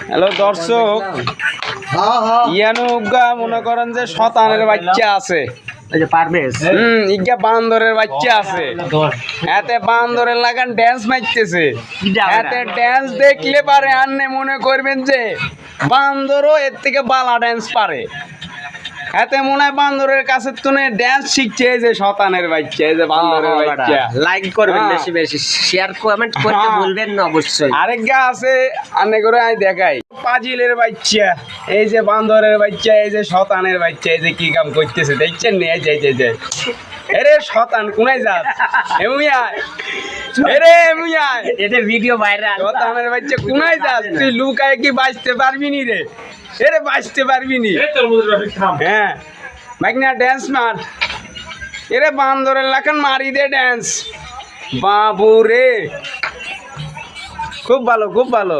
Hello দর্শক, ইয়ানুগা মনে করেন যে শতানের বাচ্চা আছে, ইগা বান্দরের বাচ্চা আছে, এতে বান্দরের লাগান ড্যান্স মারতেছে। এতে ড্যান্স দেখলে পারে আন্নে মনে করবেন যে বান্দরও এর থেকে বালা ড্যান্স পারে। এতে মনে হয় বান্দরের কাছে তুনে ড্যান্স শিখছে এই যে শতানের বাচ্চা, এই যে বান্দরের বাচ্চা। লাইক করবেন বেশি বেশি, শেয়ার কমেন্ট করতে ভুলবেন না অবশ্যই। আরেক গা আছে আন্নে করে আমি দেখাই, পাজিলের বাচ্চা, এই যে বান্দরের বাচ্চা, এই যে শতানের বাচ্চা, এই যে কি কাম করতেছে দেখছেন নি? এই যে এরে শতান কোনায় যাস, এমুইয়া এরে এমুইয়া, এটা ভিডিও ভাইরাল। শতানের বাচ্চা কোনায় যাস? তুই লুকায় কি বাঁচতে পারবি নি রে? এরে বাঁচতে পারবি নি? হ্যাঁ মাইকনা ড্যান্স মার, এরে বান্দরের লাখান মারি দে ড্যান্স। বাবু রে, খুব ভালো খুব ভালো।